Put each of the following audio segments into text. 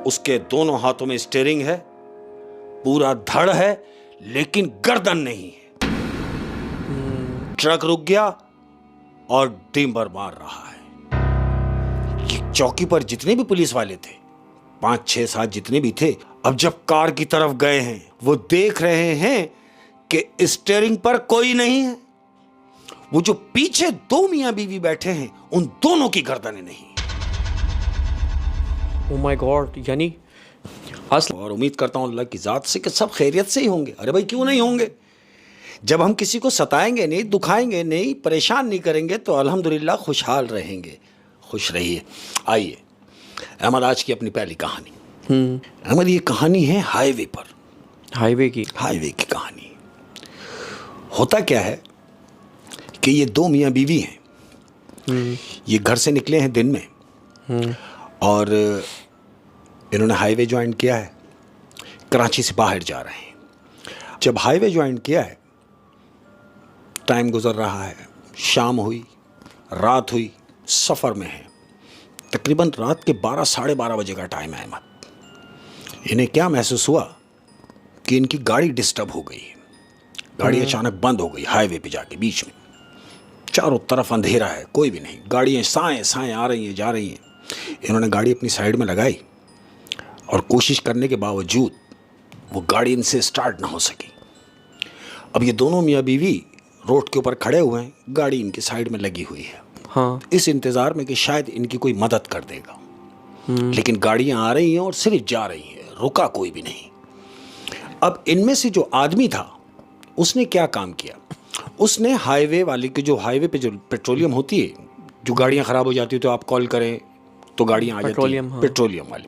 उसके दोनों हाथों में स्टीयरिंग है, पूरा धड़ है, लेकिन गर्दन नहीं है। ट्रक रुक गया और डिम्बर मार रहा है। ये चौकी पर जितने भी पुलिस वाले थे, 5, 6, 7 जितने भी थे, अब जब कार की तरफ गए हैं, वो देख रहे हैं कि स्टीयरिंग पर कोई नहीं है। वो जो पीछे 2 मियां बीवी बैठे हैं, उन दोनों की गर्दनें नहीं। ओह माय गॉड, यानी और उम्मीद करता हूं अल्लाह की जात से कि सब खैरियत से ही होंगे। अरे भाई क्यों नहीं होंगे? जब हम किसी को सताएंगे नहीं, दुखाएंगे नहीं, परेशान नहीं करेंगे तो अल्हम्दुलिल्लाह खुशहाल रहेंगे। खुश रहिए। आइए अहमद, आज की अपनी पहली कहानी। अहमद, ये कहानी है हाईवे पर। हाईवे की कहानी। होता क्या है कि ये 2 मियाँ बीवी हैं। ये घर से निकले हैं दिन में और इन्होंने हाईवे ज्वाइन किया है। कराची से बाहर जा रहे हैं। जब हाईवे ज्वाइन किया है, टाइम गुजर रहा है, शाम हुई, रात हुई, सफ़र में है। तकरीबन रात के 12, साढ़े 12 बजे का टाइम है। अहमद, इन्हें क्या महसूस हुआ कि इनकी गाड़ी डिस्टर्ब हो गई। गाड़ी अचानक बंद हो गई हाईवे पे जाके बीच में। चारों तरफ अंधेरा है, कोई भी नहीं। गाड़ियाँ साएं साएं आ रही हैं, जा रही हैं। इन्होंने गाड़ी अपनी साइड में लगाई और कोशिश करने के बावजूद वो गाड़ी इनसे स्टार्ट ना हो सकी। अब ये दोनों मियाँ बीवी रोड के ऊपर खड़े हुए हैं, गाड़ी इनकी साइड में लगी हुई है। हाँ। इस इंतज़ार में कि शायद इनकी कोई मदद कर देगा। लेकिन गाड़ियाँ आ रही हैं और सिर्फ जा रही हैं, रुका कोई भी नहीं। अब इनमें से जो आदमी था, उसने क्या काम किया? उसने हाईवे वाले के, जो हाईवे पे जो पेट्रोलियम होती है, जो गाड़ियाँ ख़राब हो जाती है तो आप कॉल करें तो गाड़ियाँ आ जाती हैं। हाँ। पेट्रोलियम वाली।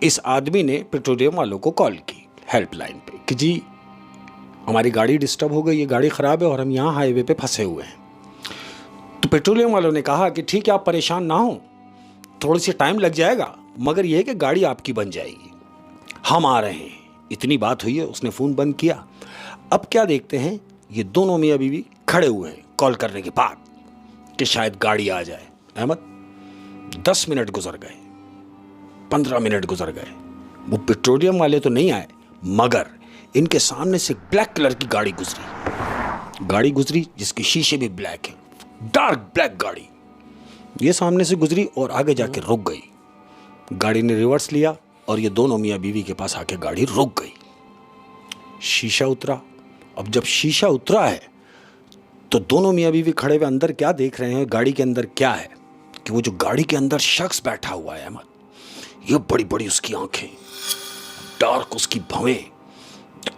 इस आदमी ने पेट्रोलियम वालों को कॉल की हेल्पलाइन पे कि जी हमारी गाड़ी डिस्टर्ब हो गई, ये गाड़ी ख़राब है और हम यहाँ हाईवे पे फंसे हुए हैं। तो पेट्रोलियम वालों ने कहा कि ठीक है, आप परेशान ना हो, थोड़ी सी टाइम लग जाएगा, मगर यह है कि गाड़ी आपकी बन जाएगी, हम आ रहे हैं। इतनी बात हुई है, उसने फ़ोन बंद किया। अब क्या देखते हैं, ये दोनों मियाँ बीवी खड़े हुए हैं कॉल करने के बाद कि शायद गाड़ी आ जाए। अहमद, 10 मिनट गुजर गए, 15 मिनट गुजर गए, वो पेट्रोलियम वाले तो नहीं आए, मगर इनके सामने से ब्लैक कलर की गाड़ी गुजरी जिसके शीशे भी ब्लैक है, डार्क ब्लैक गाड़ी। ये सामने से गुजरी और आगे जाके रुक गई। गाड़ी ने रिवर्स लिया और ये दोनों मियाँ बीवी के पास आके गाड़ी रुक गई। शीशा उतरा। अब जब शीशा उतरा है तो दोनों मियाँ बीवी खड़े हुए अंदर क्या देख रहे हैं, गाड़ी के अंदर क्या है कि वो जो गाड़ी के अंदर शख्स बैठा हुआ है अहमद, ये बड़ी बड़ी उसकी आंखें, डार्क उसकी भवें,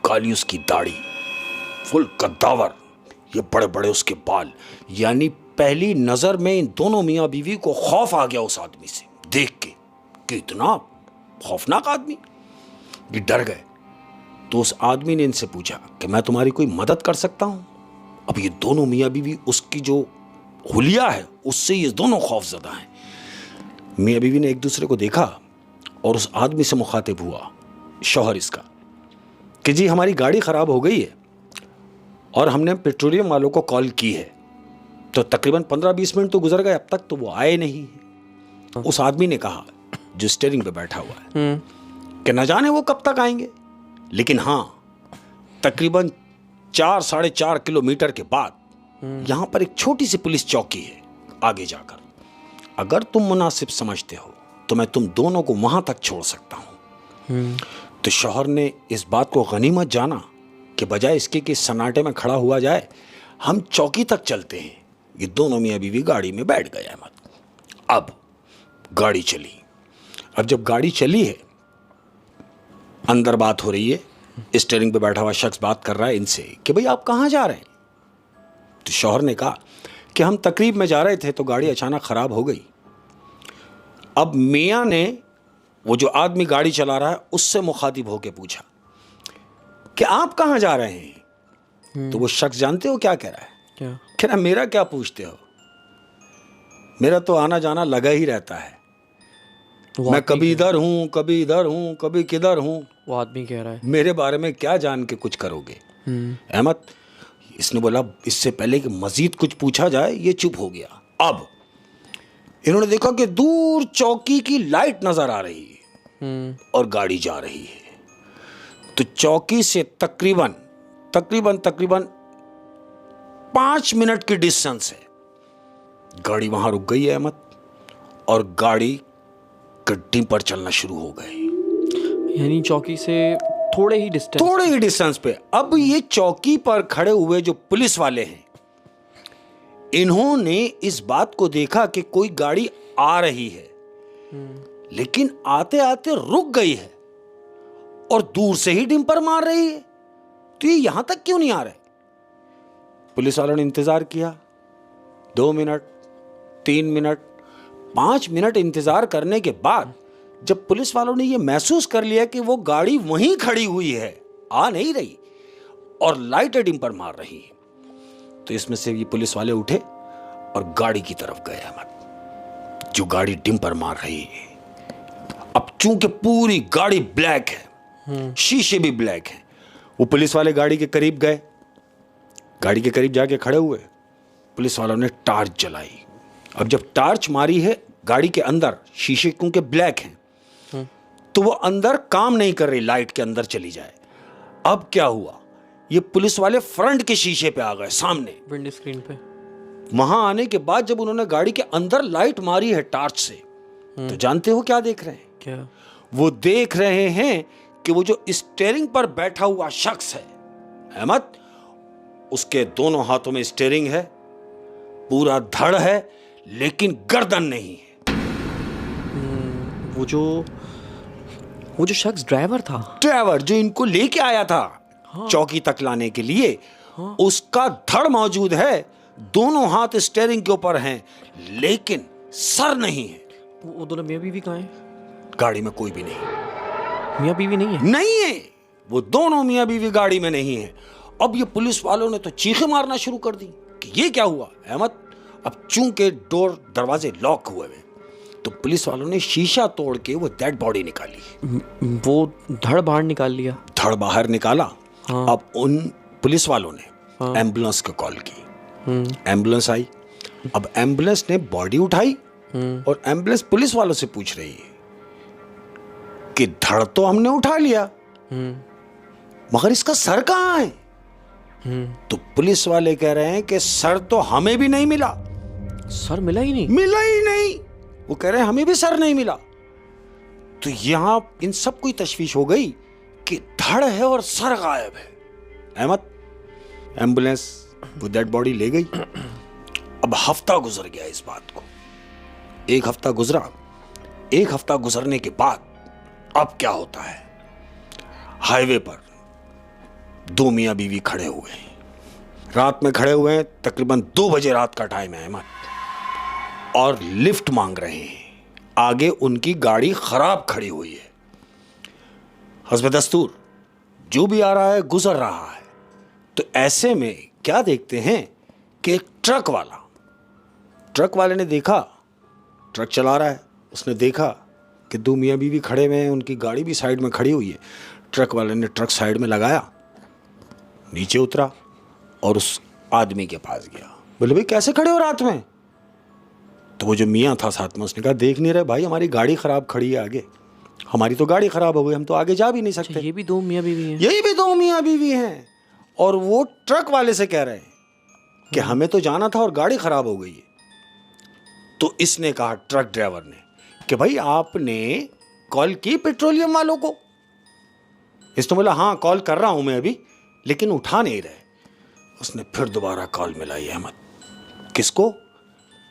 काली उसकी दाढ़ी, फुल कद्दावर, ये बड़े बड़े उसके बाल। यानी पहली नज़र में इन दोनों मियाँ बीवी को खौफ आ गया उस आदमी से देख के कि इतना खौफनाक आदमी। ये डर गए। तो उस आदमी ने इनसे पूछा कि मैं तुम्हारी कोई मदद कर सकता हूँ? अब ये दोनों मियाँ बीवी, उसकी जो हुलिया है उससे ये दोनों खौफजदा हैं। मियाँ बीवी ने एक दूसरे को देखा और उस आदमी से मुखातिब हुआ, शौहर इसका, कि जी हमारी गाड़ी ख़राब हो गई है और हमने पेट्रोलियम वालों को कॉल की है, तो तकरीबन 15-20 मिनट तो गुजर गए, अब तक तो वो आए नहीं। उस आदमी ने कहा, जो स्टीयरिंग पे बैठा हुआ है, कि न जाने वो कब तक आएंगे, लेकिन हाँ तकरीबन 4-4.5 किलोमीटर के बाद यहाँ पर एक छोटी सी पुलिस चौकी है आगे जाकर। अगर तुम मुनासिब समझते हो तो मैं तुम दोनों को वहाँ तक छोड़ सकता हूँ। तो शौहर ने इस बात को गनीमत जाना कि बजाय इसके कि सन्नाटे में खड़ा हुआ जाए, हम चौकी तक चलते हैं। ये दोनों मियाँ बीवी गाड़ी में बैठ गए अहमद। अब गाड़ी चली। अब जब गाड़ी चली है, अंदर बात हो रही है, स्टीयरिंग पे बैठा हुआ शख्स बात कर रहा है इनसे कि भाई आप कहाँ जा रहे हैं? तो शौहर ने कहा कि हम तकरीब में जा रहे थे तो गाड़ी अचानक ख़राब हो गई। अब मियाँ ने, वो जो आदमी गाड़ी चला रहा है, उससे मुखातिब होकर पूछा कि आप कहाँ जा रहे हैं? तो वो शख्स जानते हो क्या कह रहा है? क्या कह रहा, मेरा क्या पूछते हो, मेरा तो आना जाना लगा ही रहता है, मैं कभी इधर हूँ, कभी इधर हूँ, कभी किधर हूँ। वो आदमी कह रहा है, मेरे बारे में क्या जान के कुछ करोगे? अहमद, इसने बोला इससे पहले कि मजीद कुछ पूछा जाए, ये चुप हो गया। अब इन्होंने देखा कि दूर चौकी की लाइट नजर आ रही है। और गाड़ी जा रही है। तो चौकी से तकरीबन 5 मिनट की डिस्टेंस है। गाड़ी वहां रुक गई है अहमद, और गाड़ी गड्डी पर चलना शुरू हो गई। यानी चौकी से थोड़े ही डिस्टेंस पे। अब ये चौकी पर खड़े हुए जो पुलिस वाले हैं, इन्होंने इस बात को देखा कि कोई गाड़ी आ रही है, लेकिन आते आते रुक गई है और दूर से ही डिंपर मार रही है। तो ये यहां तक क्यों नहीं आ रहे? पुलिस वालों ने इंतजार किया, 2 मिनट, 3 मिनट, 5 मिनट इंतजार करने के बाद जब पुलिस वालों ने यह महसूस कर लिया कि वो गाड़ी वहीं खड़ी हुई है, आ नहीं रही और लाइट डिंपर मार रही है, तो इसमें से ये पुलिस वाले उठे और गाड़ी की तरफ गए अहमद, जो गाड़ी डिंपर मार रही है। अब चूंकि पूरी गाड़ी ब्लैक है, शीशे भी ब्लैक है, वो पुलिस वाले गाड़ी के करीब गए। गाड़ी के करीब जाके खड़े हुए, पुलिस वालों ने टार्च जलाई। अब जब टार्च मारी है गाड़ी के अंदर, शीशे क्योंकि ब्लैक हैं, तो वो अंदर काम नहीं कर रही, लाइट के अंदर चली जाए। अब क्या हुआ, ये पुलिस वाले फ्रंट के शीशे पे आ गए, सामने विंडो स्क्रीन पे। वहां आने के बाद जब उन्होंने गाड़ी के अंदर लाइट मारी है टार्च से, तो जानते हो क्या देख रहे हैं? क्या? वो देख रहे हैं कि वो जो स्टीयरिंग पर बैठा हुआ शख्स है अहमद, उसके दोनों हाथों में स्टीयरिंग है, पूरा धड़ है, लेकिन गर्दन नहीं है। वो जो शख्स ड्राइवर जो इनको लेके आया था, हाँ। चौकी तक लाने के लिए, हाँ। उसका धड़ मौजूद है, दोनों हाथ स्टीयरिंग के ऊपर हैं, लेकिन सर नहीं है। वो दोनों मियां बीवी कहाँ हैं? गाड़ी में कोई भी नहीं। मियां बीवी नहीं है? नहीं है, वो दोनों मियां बीवी गाड़ी में नहीं है। अब ये पुलिस वालों ने तो चीखें मारना शुरू कर दी कि ये क्या हुआ अहमद। अब चूंकि दरवाजे लॉक हुए हैं, तो पुलिस वालों ने शीशा तोड़ के वो डेड बॉडी निकाली। वो धड़ बाहर निकाल लिया? धड़ बाहर निकाला। हाँ। अब उन पुलिस वालों ने हाँ। एम्बुलेंस को कॉल की। एम्बुलेंस आई। अब एम्बुलेंस ने बॉडी उठाई और एम्बुलेंस पुलिस वालों से पूछ रही है कि धड़ तो हमने उठा लिया, मगर इसका सर कहाँ है? तो पुलिस वाले कह रहे हैं कि सर तो हमें भी नहीं मिला। सर मिला ही नहीं? मिला ही नहीं। वो कह रहे हैं हमें भी सर नहीं मिला। तो यहां इन सब को तशवीश हो गई कि धड़ है और सर गायब है अहमद। एम्बुलेंस वो डेड बॉडी ले गई। अब हफ्ता गुजर गया इस बात को, 1 हफ्ता गुजरा। 1 हफ्ता गुजरने के बाद अब क्या होता है, हाईवे पर 2 मियां बीवी खड़े हुए हैं, रात में खड़े हुए हैं, तकरीबन 2 बजे रात का टाइम है अहमद, और लिफ्ट मांग रहे हैं। आगे उनकी गाड़ी खराब खड़ी हुई है। हस्ब दस्तूर जो भी आ रहा है गुजर रहा है। तो ऐसे में क्या देखते हैं कि एक ट्रक वाले ने देखा, ट्रक चला रहा है, उसने देखा कि 2 मियां बीवी खड़े हुए हैं, उनकी गाड़ी भी साइड में खड़ी हुई है। ट्रक वाले ने ट्रक साइड में लगाया, नीचे उतरा और उस आदमी के पास गया। बोले भाई कैसे खड़े हो रात में? तो वो जो मियाँ था साथ में, उसने कहा देख नहीं रहे भाई, हमारी गाड़ी खराब खड़ी है आगे, हमारी तो गाड़ी खराब हो गई, हम तो आगे जा भी नहीं सकते। ये भी 2 मियां बीवी हैं? यही भी 2 मियाँ बीवी हैं। और वो ट्रक वाले से कह रहे हैं कि हमें तो जाना था और गाड़ी खराब हो गई है। तो इसने कहा, ट्रक ड्राइवर ने, कि भाई आपने कॉल की पेट्रोलियम वालों को? इसने बोला हाँ कॉल कर रहा हूं मैं अभी, लेकिन उठा नहीं रहे। उसने फिर दोबारा कॉल मिलाई अहमद। किसको?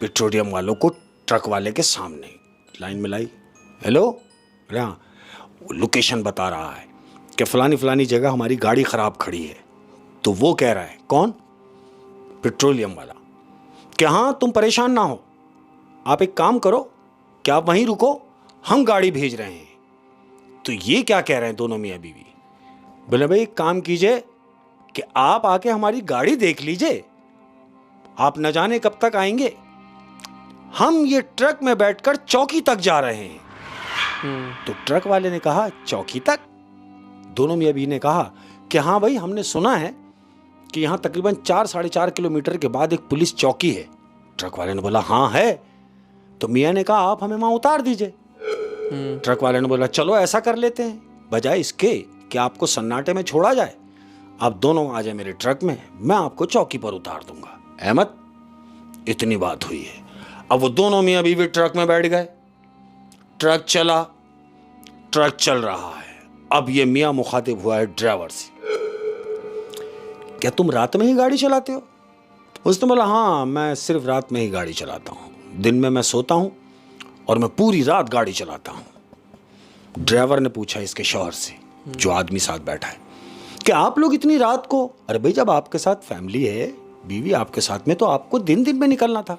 पेट्रोलियम वालों को, ट्रक वाले के सामने लाइन मिलाई। हेलो, हाँ, लोकेशन बता रहा है कि फलानी जगह हमारी गाड़ी खराब खड़ी है। तो वो कह रहा है, कौन? पेट्रोलियम वाला, कि हाँ तुम परेशान ना हो, आप एक काम करो कि आप वहीं रुको, हम गाड़ी भेज रहे हैं। तो ये क्या कह रहे हैं दोनों मियाँ बीवी? बोले भाई एक काम कीजिए कि आप आके हमारी गाड़ी देख लीजिए, आप न जाने कब तक आएंगे, हम ये ट्रक में बैठकर चौकी तक जा रहे हैं। तो ट्रक वाले ने कहा चौकी तक? दोनों मियाँ बीवी ने कहा कि हाँ भाई, हमने सुना है कि यहाँ तकरीबन 4-4.5 किलोमीटर के बाद एक पुलिस चौकी है। ट्रक वाले ने बोला हाँ है। तो मियाँ ने कहा आप हमें वहाँ उतार दीजिए। ट्रक वाले ने बोला चलो ऐसा कर लेते हैं, बजाय इसके कि आपको सन्नाटे में छोड़ा जाए, आप दोनों आ जाए मेरे ट्रक में, मैं आपको चौकी पर उतार दूंगा। अहमद, इतनी बात हुई है। अब वो दोनों मियाँ बीवी ट्रक में बैठ गए, ट्रक चला, ट्रक चल रहा है। अब ये मियाँ मुखातिब हुआ है ड्राइवर से, क्या तुम रात में ही गाड़ी चलाते हो? उसने बोला हाँ, मैं सिर्फ रात में ही गाड़ी चलाता हूँ, दिन में मैं सोता हूँ और मैं पूरी रात गाड़ी चलाता हूँ। ड्राइवर ने पूछा इसके शौहर से, जो आदमी साथ बैठा है, कि आप लोग इतनी रात को? अरे भाई, जब आपके साथ फैमिली है, बीवी आपके साथ में, तो आपको दिन दिन में निकलना था।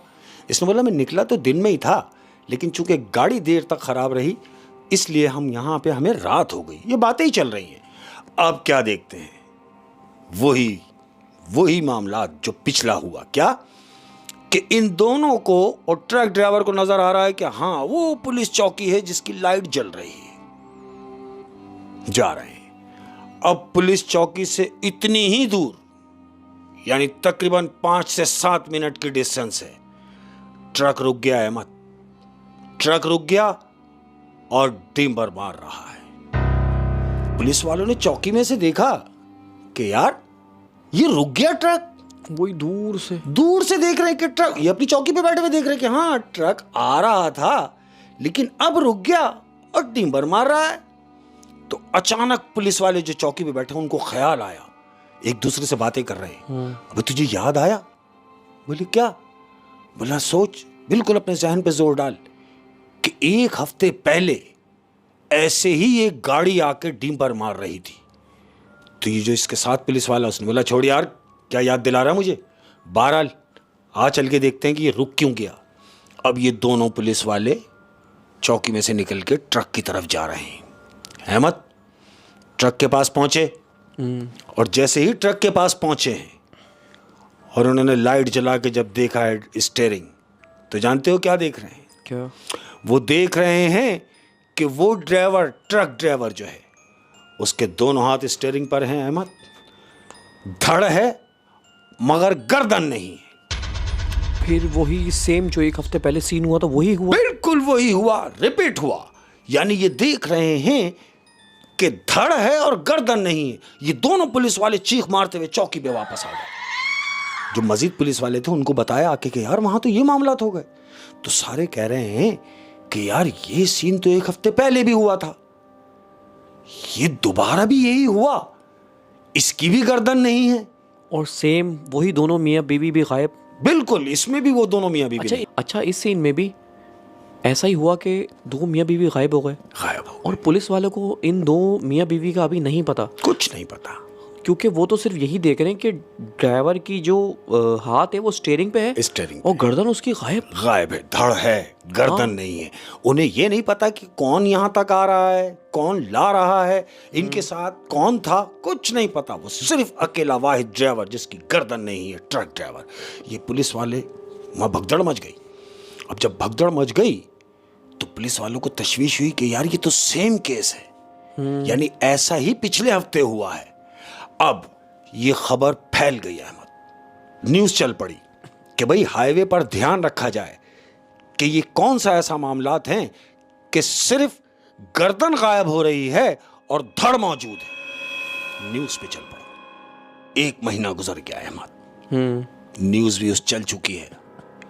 इसने बोला मैं निकला तो दिन में ही था, लेकिन चूंकि गाड़ी देर तक खराब रही इसलिए हम यहाँ पे, हमें रात हो गई। ये बातें ही चल रही हैं। अब क्या देखते हैं, वही मामला जो पिछला हुआ, क्या कि इन दोनों को और ट्रक ड्राइवर को नजर आ रहा है कि हाँ वो पुलिस चौकी है जिसकी लाइट जल रही है। जा रहे हैं। अब पुलिस चौकी से इतनी ही दूर, यानी तकरीबन 5 से 7 मिनट की डिस्टेंस है, ट्रक रुक गया। अहमद, ट्रक रुक गया और डिम्बर मार रहा है। पुलिस वालों ने चौकी में से देखा कि यार ये रुक गया ट्रक। वही दूर से देख रहे हैं कि ट्रक, ये अपनी चौकी पे बैठे हुए देख रहे हैं कि हाँ ट्रक आ रहा था लेकिन अब रुक गया और डिम्बर मार रहा है। तो अचानक पुलिस वाले जो चौकी पे बैठे उनको ख्याल आया, एक दूसरे से बातें कर रहे हैं, अबे तुझे याद आया? बोले क्या? बोला सोच, बिल्कुल अपने जहन पे जोर डाल कि 1 हफ्ते पहले ऐसे ही एक गाड़ी आके डिम्बर मार रही थी। तो ये जो इसके साथ पुलिस वाला, उसने बोला छोड़ यार, क्या याद दिला रहा है मुझे, बहरहाल आ चल के देखते हैं कि ये रुक क्यों गया। अब ये दोनों पुलिस वाले चौकी में से निकल के ट्रक की तरफ जा रहे हैं। अहमद, ट्रक के पास पहुंचे और जैसे ही ट्रक के पास पहुंचे हैं और उन्होंने लाइट जला के जब देखा है स्टीयरिंग, तो जानते हो क्या देख रहे हैं? क्या? वो देख रहे हैं कि वो ड्राइवर, ट्रक ड्राइवर जो है, उसके दोनों हाथ स्टीयरिंग पर हैं। अहमद, धड़ है मगर गर्दन नहीं है। फिर वही सेम जो 1 हफ्ते पहले सीन हुआ था वही हुआ? बिल्कुल वही हुआ, रिपीट हुआ। यानी ये देख रहे हैं कि धड़ है और गर्दन नहीं है। ये दोनों पुलिस वाले चीख मारते हुए चौकी पे वापस आ गए। जो मजीद पुलिस वाले थे उनको बताया आके कि यार वहां तो ये मामला हो गए। तो सारे कह रहे हैं कि यार ये सीन तो 1 हफ्ते पहले भी हुआ था, ये दोबारा भी यही हुआ, इसकी भी गर्दन नहीं है और सेम वही दोनों मियाँ बीवी भी गायब। बिल्कुल, इसमें भी वो दोनों मियाँ बीवी। अच्छा, इस सीन में भी ऐसा ही हुआ कि 2 मियाँ बीवी गायब हो गए और पुलिस वालों को इन 2 मियाँ बीवी का अभी नहीं पता, कुछ नहीं पता, क्योंकि वो तो सिर्फ यही देख रहे हैं कि ड्राइवर की जो हाथ है वो स्टीयरिंग पे है, स्टीयरिंग और गर्दन उसकी गायब है, धड़ है, गर्दन नहीं है। उन्हें ये नहीं पता कि कौन यहाँ तक आ रहा है, कौन ला रहा है, इनके साथ कौन था, कुछ नहीं पता। वो सिर्फ अकेला वाहिद ड्राइवर जिसकी गर्दन नहीं है, ट्रक ड्राइवर। ये पुलिस वाले, वहाँ भगदड़ मच गई। अब जब भगदड़ मच गई तो पुलिस वालों को तशवीश हुई कि यार ये तो सेम केस है, यानी ऐसा ही पिछले हफ्ते हुआ है। अब ये खबर फैल गई अहमद, न्यूज़ चल पड़ी कि भाई हाईवे पर ध्यान रखा जाए कि ये कौन सा ऐसा मामलात हैं कि सिर्फ गर्दन गायब हो रही है और धड़ मौजूद है। न्यूज़ पे चल पड़ा। 1 महीना गुजर गया अहमद, न्यूज़ भी उस चल चुकी है।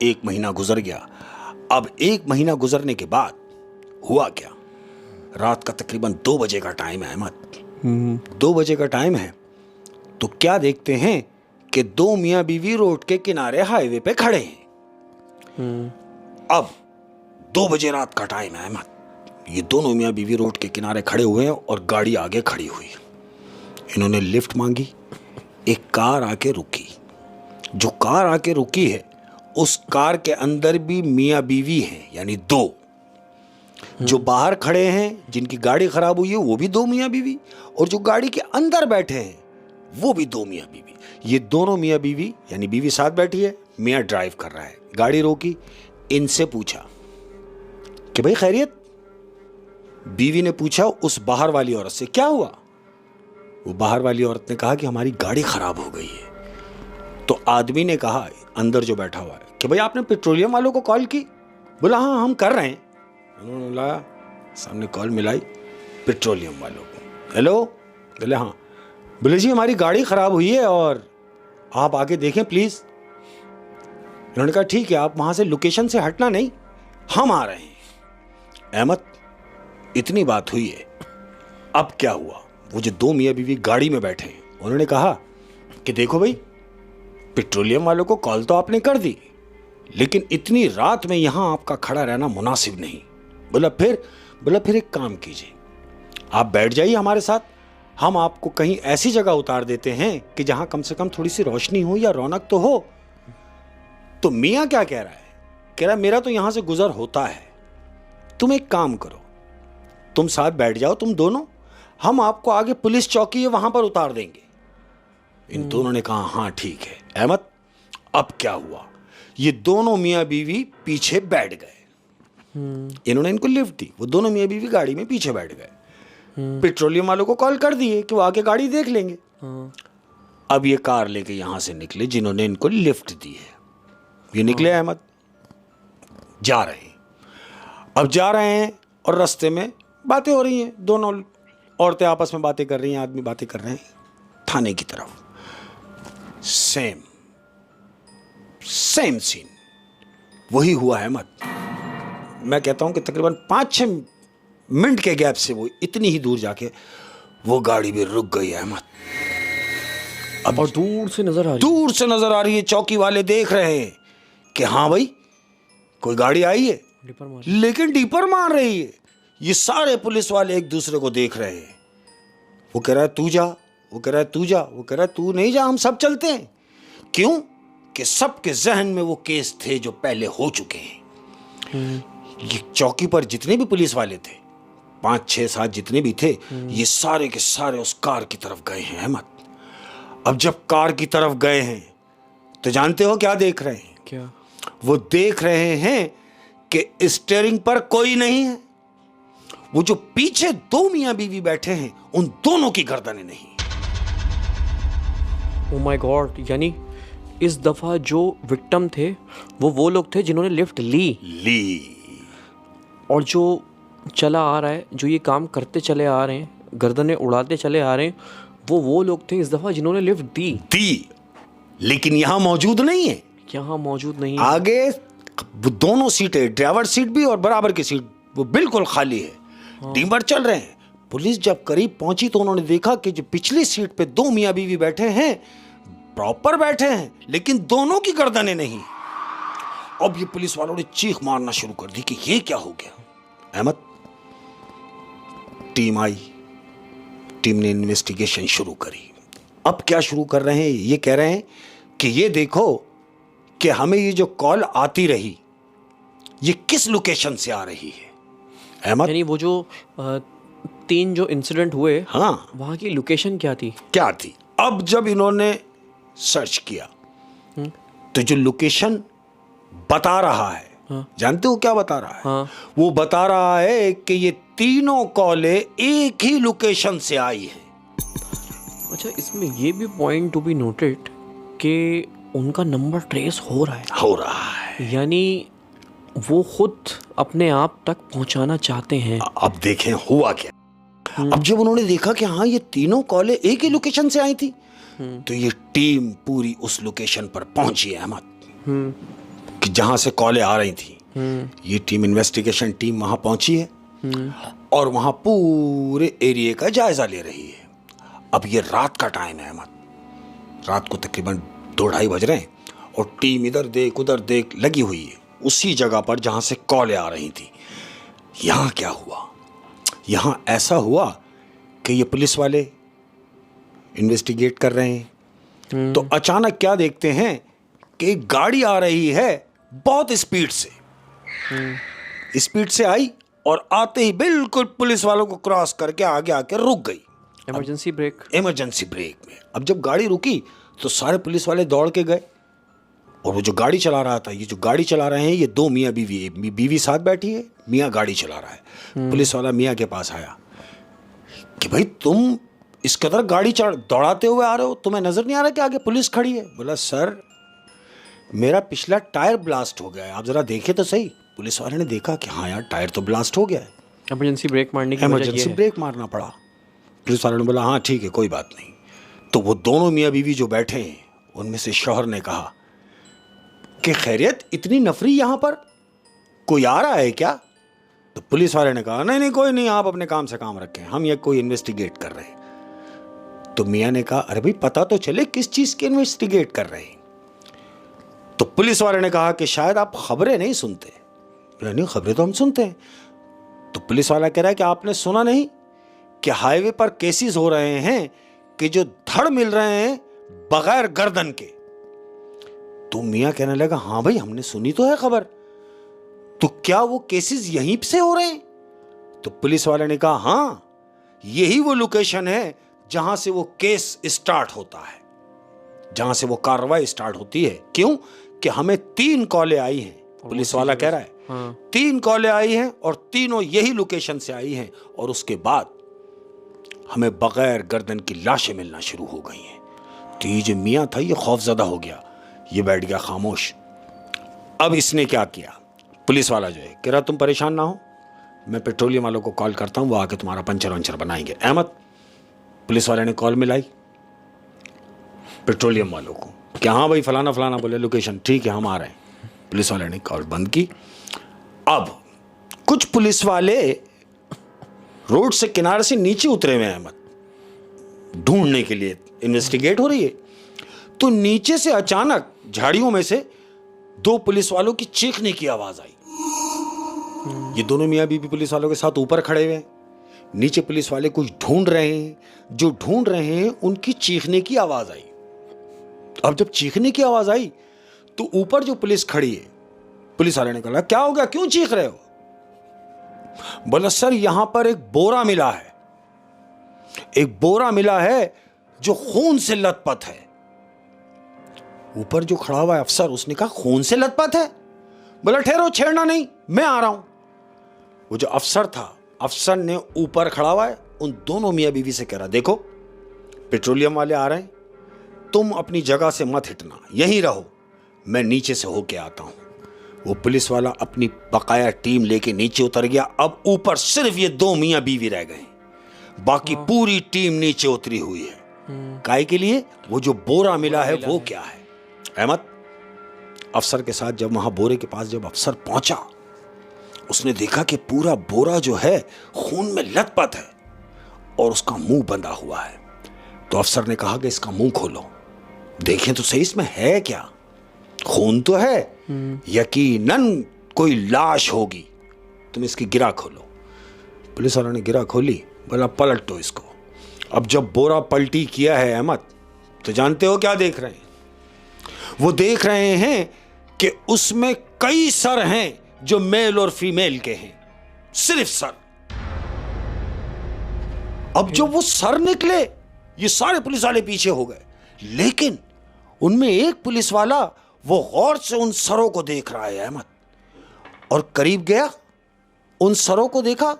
1 महीना गुजर गया। अब 1 महीना गुजरने के बाद हुआ क्या? रात का तकरीबन 2 बजे का टाइम है अहमद, 2 बजे का टाइम है। तो क्या देखते हैं कि 2 मियाँ बीवी रोड के किनारे हाईवे पे खड़े हैं। अब 2 बजे रात का टाइम है अहमद, ये दोनों मियाँ बीवी रोड के किनारे खड़े हुए हैं और गाड़ी आगे खड़ी हुई। इन्होंने लिफ्ट मांगी, एक कार आके रुकी। जो कार आके रुकी है उस कार के अंदर भी मियाँ बीवी हैं, यानी 2। जो बाहर खड़े हैं जिनकी गाड़ी खराब हुई है वो भी 2 मियाँ बीवी, और जो गाड़ी के अंदर बैठे हैं वो भी 2 मियाँ बीवी। ये दोनों मियाँ बीवी, यानी बीवी साथ बैठी है, मियाँ ड्राइव कर रहा है। गाड़ी रोकी, इनसे पूछा कि भाई खैरियत? बीवी ने पूछा उस बाहर वाली औरत से, क्या हुआ? वो बाहर वाली औरत ने कहा कि हमारी गाड़ी खराब हो गई है। तो आदमी ने कहा, अंदर जो बैठा हुआ है, कि भाई आपने पेट्रोलियम वालों को कॉल की? बोला हाँ हम कर रहे हैं। उन्होंने बोला सामने कॉल मिलाई पेट्रोलियम वालों को। हेलो, बोले हाँ। बोले जी हमारी गाड़ी ख़राब हुई है और आप आके देखें प्लीज़। उन्होंने कहा ठीक है, आप वहाँ से लोकेशन से हटना नहीं, हम आ रहे हैं। अहमद, इतनी बात हुई है। अब क्या हुआ, वो जो दो मियाँ बीवी गाड़ी में बैठे हैं, उन्होंने कहा कि देखो भाई, पेट्रोलियम वालों को कॉल तो आपने कर दी, लेकिन इतनी रात में यहाँ आपका खड़ा रहना मुनासिब नहीं। बोला फिर एक काम कीजिए, आप बैठ जाइए हमारे साथ, हम आपको कहीं ऐसी जगह उतार देते हैं कि जहां कम से कम थोड़ी सी रोशनी हो या रौनक तो हो। तो मियाँ क्या कह रहा है, कह रहा है मेरा तो यहां से गुजर होता है, तुम एक काम करो, तुम साथ बैठ जाओ तुम दोनों, हम आपको आगे पुलिस चौकी है वहां पर उतार देंगे। इन दोनों ने कहा हाँ ठीक है। अहमद, अब क्या हुआ, ये दोनों मियाँ बीवी पीछे बैठ गए। इन्होंने इनको लिफ्ट दी, वो दोनों मियाँ बीवी गाड़ी में पीछे बैठ गए। पेट्रोलियम वालों को कॉल कर दिए कि वो आके गाड़ी देख लेंगे। अब ये कार लेके यहां से निकले जिन्होंने इनको लिफ्ट दी है। ये निकले अहमद, जा रहे हैं। अब जा रहे हैं और रास्ते में बातें हो रही हैं, दोनों औरतें आपस में बातें कर रही हैं, आदमी बातें कर रहे हैं। थाने की तरफ सेम सीन वही हुआ है। अहमद, मैं कहता हूं कि तकरीबन 5-6 मिनट के गैप से वो इतनी ही दूर जाके वो गाड़ी भी रुक गई है। अहमद, अब और दूर से नजर आ रही है। चौकी वाले देख रहे हैं कि हाँ भाई कोई गाड़ी आई है, लेकिन डीपर मार रही है। ये सारे पुलिस वाले एक दूसरे को देख रहे हैं। वो कह रहा है तू जा, वो कह रहा है तू जा, वो कह रहा है तू नहीं जा, हम सब चलते हैं। क्यों कि सबके जहन में वो केस थे जो पहले हो चुके हैं। ये चौकी पर जितने भी पुलिस वाले थे, 5, 6, 7 जितने भी थे, ये सारे के सारे उस कार की तरफ गए हैं। अहमद, अब जब कार की तरफ गए हैं तो जानते हो क्या देख रहे हैं? क्या? वो देख रहे हैं कि स्टीयरिंग पर कोई नहीं है। वो जो पीछे दो मियां बीवी बैठे हैं, उन दोनों की गर्दनें नहीं। ओह माय गॉड, यानी इस दफा जो विक्टिम थे वो लोग थे जिन्होंने लिफ्ट ली, और जो चला आ रहा है, जो ये काम करते चले आ रहे हैं, गर्दनें उड़ाते चले आ रहे हैं, वो लोग थे इस दफा जिन्होंने लिफ्ट दी, लेकिन यहां मौजूद नहीं है। यहाँ मौजूद नहीं है। आगे वो दोनों सीटें, ड्राइवर सीट भी और बराबर की सीट, वो बिल्कुल खाली है। डीमर चल रहे हैं। पुलिस जब करीब पहुंची तो उन्होंने देखा कि जो पिछली सीट पे दो मियां बीवी बैठे हैं, प्रॉपर बैठे हैं, लेकिन दोनों की गर्दनें नहीं। अब ये पुलिस वालों ने चीख मारना शुरू कर दी कि ये क्या हो गया। अहमद, टीम आई, टीम ने इन्वेस्टिगेशन शुरू करी। अब क्या शुरू कर रहे हैं, ये कह रहे हैं कि ये देखो कि हमें ये जो कॉल आती रही, ये किस लोकेशन से आ रही है। अहमद, यानी वो जो 3 जो इंसिडेंट हुए, हाँ, वहां की लोकेशन क्या थी? अब जब इन्होंने सर्च किया तो जो लोकेशन बता रहा है, जानते हो क्या बता रहा है? हाँ। वो बता रहा है कि ये तीनों कॉलें एक ही लोकेशन से आई हैं। अच्छा, इसमें ये भी पॉइंट टू बी नोटेड कि उनका नंबर ट्रेस हो रहा है, यानी वो खुद अपने आप तक पहुंचाना चाहते हैं। अब देखें हुआ क्या। अब जब उन्होंने देखा कि हाँ ये तीनों कॉलें एक ही लोकेशन से आई थी, तो ये टीम पूरी उस लोकेशन पर पहुंची है। अहमद, कि जहां से कॉलें आ रही थी, ये टीम, इन्वेस्टिगेशन टीम वहां पहुंची है और वहां पूरे एरिया का जायजा ले रही है। अब ये रात का टाइम है अहमद, रात को तकरीबन 2-2:30 बज रहे हैं और टीम इधर देख उधर देख लगी हुई है उसी जगह पर जहां से कॉलें आ रही थी। यहाँ क्या हुआ, यहाँ ऐसा हुआ कि ये पुलिस वाले इन्वेस्टिगेट कर रहे हैं, तो अचानक क्या देखते हैं कि एक गाड़ी आ रही है बहुत स्पीड से आई और आते ही बिल्कुल पुलिस वालों को क्रॉस करके आगे आके रुक गई। इमरजेंसी ब्रेक में। अब जब गाड़ी रुकी तो सारे पुलिस वाले दौड़ के गए और वो जो गाड़ी चला रहा था, ये जो गाड़ी चला रहे हैं, ये दो मियाँ बीवी साथ बैठी है, मियाँ गाड़ी चला रहा है। पुलिस वाला मियाँ के पास आया कि भाई तुम इस कदर गाड़ी दौड़ाते हुए आ रहे हो, तुम्हें नजर नहीं आ रहा कि आगे पुलिस खड़ी है? बोला सर मेरा पिछला टायर ब्लास्ट हो गया है, आप जरा देखे तो सही। पुलिस वाले ने देखा कि हाँ यार टायर तो ब्लास्ट हो गया है। इमरजेंसी ब्रेक मारने की वजह ये इमरजेंसी है। ब्रेक मारना पड़ा। पुलिस वाले ने बोला हाँ ठीक है कोई बात नहीं। तो वो दोनों मियाँ बीवी जो बैठे हैं उनमें से शौहर ने कहा कि खैरियत इतनी नफरी यहाँ पर कोई आ रहा है क्या? तो पुलिस वाले ने कहा नहीं नहीं कोई नहीं, आप अपने काम से काम रखें, हम ये कोई इन्वेस्टिगेट कर रहे हैं। तो मियाँ ने कहा अरे भाई पता तो चले किस चीज़ की इन्वेस्टिगेट कर रहे हैं। तो पुलिस वाले ने कहा कि शायद आप खबरें नहीं सुनते। नहीं खबरें तो हम सुनते हैं। तो पुलिस वाला कह रहा है कि आपने सुना नहीं कि हाईवे पर केसेस हो रहे हैं कि जो धड़ मिल रहे हैं बगैर गर्दन के। तो मियाँ कहने लगा हाँ भाई हमने सुनी तो है खबर, तो क्या वो केसेस यहीं से हो रहे हैं? तो पुलिस वाले ने कहा हाँ यही वो लोकेशन है जहां से वो केस स्टार्ट होता है, जहां से वो कार्रवाई स्टार्ट होती है। क्यों कि हमें 3 कॉलें आई हैं। पुलिस वाला कह रहा है हाँ। 3 कॉलें आई हैं और तीनों यही लोकेशन से आई हैं और उसके बाद हमें बगैर गर्दन की लाशें मिलना शुरू हो गई हैं। तो ये जो मियाँ था ये खौफजदा हो गया, ये बैठ गया खामोश। अब इसने क्या किया, पुलिस वाला जो है कह रहा तुम परेशान ना हो, मैं पेट्रोलियम वालों को कॉल करता हूँ, वो आके तुम्हारा पंचर वंचर बनाएंगे। अहमद, पुलिस वाले ने कॉल मिलाई पेट्रोलियम वालों को कि हाँ भाई फलाना फलाना बोले लोकेशन, ठीक है हम आ रहे हैं। पुलिस वाले ने कॉल बंद की। अब कुछ पुलिस वाले रोड से किनारे से नीचे उतरे हुए हैं अहमद, ढूंढने के लिए, इन्वेस्टिगेट हो रही है। तो नीचे से अचानक झाड़ियों में से 2 पुलिस वालों की चीखने की आवाज आई। ये दोनों मियाँ बीवी पुलिस वालों के साथ ऊपर खड़े हुए हैं, नीचे पुलिस वाले कुछ ढूंढ रहे हैं। जो ढूंढ रहे हैं उनकी चीखने की आवाज आई। अब जब चीखने की आवाज आई तो ऊपर जो पुलिस खड़ी है, पुलिस वाले ने कहा क्या हो गया, क्यों चीख रहे हो? बोला सर यहां पर एक बोरा मिला है, एक बोरा मिला है जो खून से लथपथ है। ऊपर जो खड़ा हुआ है अफसर, उसने कहा खून से लथपथ है? बोला ठहरो छेड़ना नहीं, मैं आ रहा हूं। वो जो अफसर था, अफसर ने ऊपर खड़ा हुआ है उन दोनों मियाँ बीवी से कह रहा देखो पेट्रोलियम वाले आ रहे हैं, तुम अपनी जगह से मत हिटना, यहीं रहो, मैं नीचे से होके आता हूं। वो पुलिस वाला अपनी बकाया टीम लेके नीचे उतर गया। अब ऊपर सिर्फ ये 2 मियाँ बीवी रह गए, बाकी पूरी टीम नीचे उतरी हुई है। काहे के लिए? वो जो बोरा मिला है वो क्या है। अहमद, अफसर के साथ जब वहां बोरे के पास जब अफसर पहुंचा, उसने देखा कि पूरा बोरा जो है खून में लथपथ है और उसका मुंह बंधा हुआ है। तो अफसर ने कहा कि इसका मुंह खोलो, देखें तो सही इसमें है क्या। खून तो है, यकीनन कोई लाश होगी, तुम इसकी गिरा खोलो। पुलिस वालों ने गिरा खोली, बोला पलटो इसको। अब जब बोरा पलटी किया है अहमद, तो जानते हो क्या देख रहे हैं? वो देख रहे हैं कि उसमें कई सर हैं जो मेल और फीमेल के हैं, सिर्फ सर। अब जो वो सर निकले, ये सारे पुलिस वाले पीछे हो गए, लेकिन उनमें एक पुलिस वाला वो गौर से उन सरों को देख रहा है अहमद, और करीब गया, उन सरों को देखा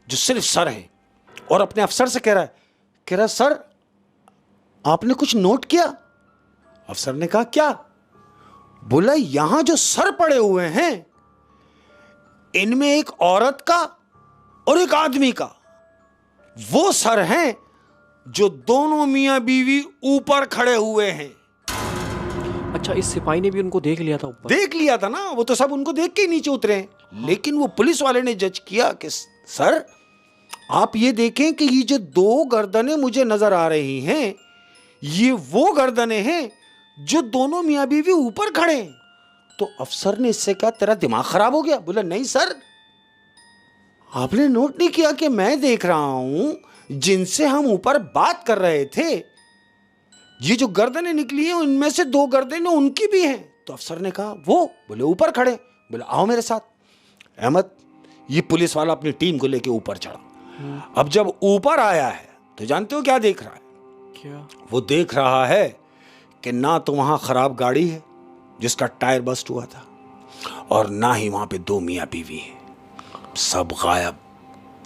जो सिर्फ सर हैं, और अपने अफसर से कह रहा सर आपने कुछ नोट किया? अफसर ने कहा क्या? बोला यहां जो सर पड़े हुए हैं इनमें एक औरत का और एक आदमी का, वो सर हैं जो दोनों मियां बीवी ऊपर खड़े हुए हैं। अच्छा, इस सिपाही ने भी उनको देख लिया था ऊपर? देख लिया था ना, वो तो सब उनको देख के ही नीचे उतरे हैं। लेकिन वो पुलिस वाले ने जज किया कि सर आप ये देखें कि ये जो 2 गर्दनें मुझे नजर आ रही हैं, ये वो गर्दनें हैं जो दोनों मियाँ बीवी ऊपर खड़े हैं। तो अफसर ने इससे कहा तेरा दिमाग खराब हो गया? बोला नहीं सर, आपने नोट नहीं किया कि मैं देख रहा हूं जिनसे हम ऊपर बात कर रहे थे, ये जो गर्दनें निकली हैं उनमें से 2 गर्दनें उनकी भी हैं। तो अफसर ने कहा वो? बोले ऊपर खड़े। बोले आओ मेरे साथ। अहमद, ये पुलिस वाला अपनी टीम को लेके ऊपर चढ़ा। अब जब ऊपर आया है तो जानते हो क्या देख रहा है? क्या? वो देख रहा है कि ना तो वहां खराब गाड़ी है जिसका टायर बस्ट हुआ था, और ना ही वहां पे 2 मियाँ बीवी हैं, सब गायब,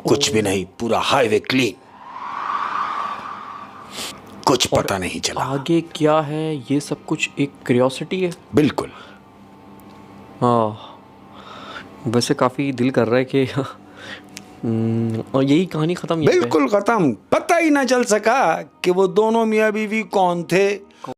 कुछ भी नहीं, पूरा हाईवे क्लीन, कुछ पता नहीं चला। आगे क्या है ये सब कुछ एक क्यूरियोसिटी है। बिल्कुल। हाँ, वैसे काफ़ी दिल कर रहा है कि और यही कहानी खत्म। बिल्कुल खत्म। पता ही ना चल सका कि वो दोनों मियाँ बीवी कौन थे,